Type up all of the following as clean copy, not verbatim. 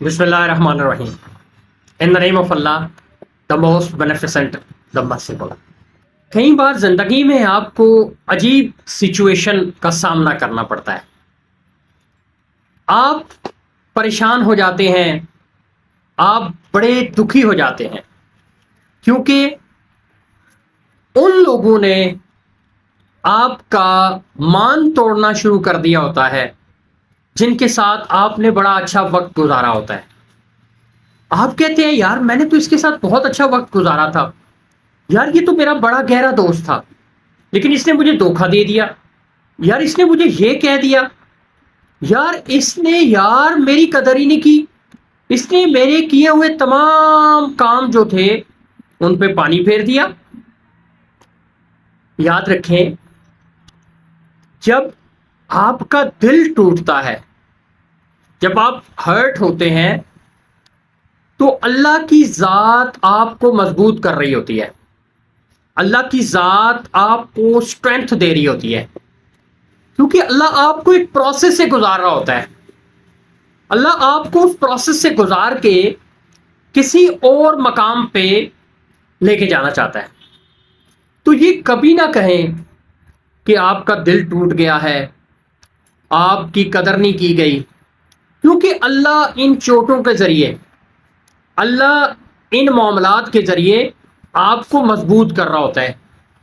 بسم اللہ الرحمن الرحیم. In the name of Allah, the most beneficent, the merciful. کئی بار زندگی میں آپ کو عجیب سچویشن کا سامنا کرنا پڑتا ہے. آپ پریشان ہو جاتے ہیں، آپ بڑے دکھی ہو جاتے ہیں، کیونکہ ان لوگوں نے آپ کا مان توڑنا شروع کر دیا ہوتا ہے جن کے ساتھ آپ نے بڑا اچھا وقت گزارا ہوتا ہے. آپ کہتے ہیں یار میں نے تو اس کے ساتھ بہت اچھا وقت گزارا تھا، یار یہ تو میرا بڑا گہرا دوست تھا، لیکن اس نے مجھے دھوکہ دے دیا، یار اس نے مجھے یہ کہہ دیا، یار اس نے یار میری قدر ہی نہیں کی، اس نے میرے کیے ہوئے تمام کام جو تھے ان پہ پانی پھیر دیا. یاد رکھیں، جب آپ کا دل ٹوٹتا ہے، جب آپ ہرٹ ہوتے ہیں، تو اللہ کی ذات آپ کو مضبوط کر رہی ہوتی ہے، اللہ کی ذات آپ کو اسٹرینتھ دے رہی ہوتی ہے، کیونکہ اللہ آپ کو ایک پروسیس سے گزار رہا ہوتا ہے. اللہ آپ کو اس پروسیس سے گزار کے کسی اور مقام پہ لے کے جانا چاہتا ہے. تو یہ کبھی نہ کہیں کہ آپ کا دل ٹوٹ گیا ہے، آپ کی قدر نہیں کی گئی، کیونکہ اللہ ان چوٹوں کے ذریعے، اللہ ان معاملات کے ذریعے آپ کو مضبوط کر رہا ہوتا ہے،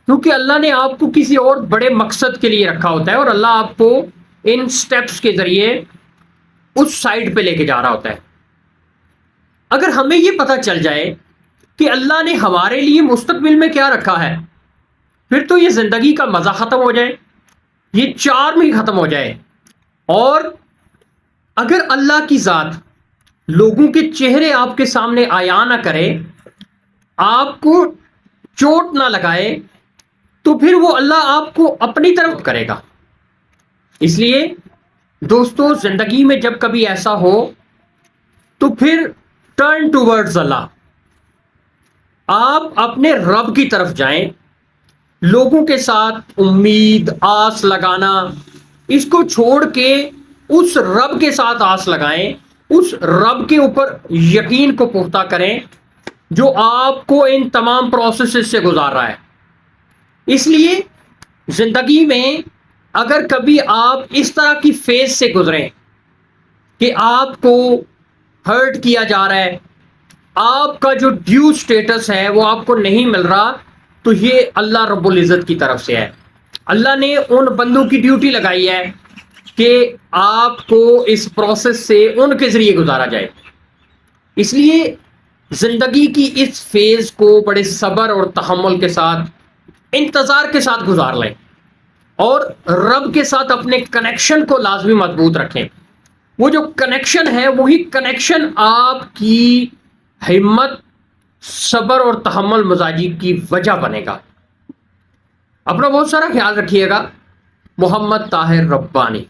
کیونکہ اللہ نے آپ کو کسی اور بڑے مقصد کے لیے رکھا ہوتا ہے، اور اللہ آپ کو ان سٹیپس کے ذریعے اس سائڈ پہ لے کے جا رہا ہوتا ہے. اگر ہمیں یہ پتہ چل جائے کہ اللہ نے ہمارے لیے مستقبل میں کیا رکھا ہے، پھر تو یہ زندگی کا مزہ ختم ہو جائے، یہ چارم ہی ختم ہو جائے. اور اگر اللہ کی ذات لوگوں کے چہرے آپ کے سامنے عیاں نہ کرے، آپ کو چوٹ نہ لگائے، تو پھر وہ اللہ آپ کو اپنی طرف کرے گا. اس لیے دوستو، زندگی میں جب کبھی ایسا ہو تو پھر ٹرن ٹوورڈز اللہ، آپ اپنے رب کی طرف جائیں. لوگوں کے ساتھ امید آس لگانا، اس کو چھوڑ کے اس رب کے ساتھ آس لگائیں، اس رب کے اوپر یقین کو پختہ کریں جو آپ کو ان تمام پروسیسز سے گزار رہا ہے. اس لیے زندگی میں اگر کبھی آپ اس طرح کی فیز سے گزریں کہ آپ کو ہرٹ کیا جا رہا ہے، آپ کا جو ڈیو سٹیٹس ہے وہ آپ کو نہیں مل رہا، تو یہ اللہ رب العزت کی طرف سے ہے. اللہ نے ان بندوں کی ڈیوٹی لگائی ہے کہ آپ کو اس پروسیس سے ان کے ذریعے گزارا جائے. اس لیے زندگی کی اس فیز کو بڑے صبر اور تحمل کے ساتھ، انتظار کے ساتھ گزار لیں، اور رب کے ساتھ اپنے کنیکشن کو لازمی مضبوط رکھیں. وہ جو کنیکشن ہے وہی کنیکشن آپ کی ہمت، صبر اور تحمل مزاجی کی وجہ بنے گا. اپنا بہت سارا خیال رکھیے گا. محمد طاہر ربانی.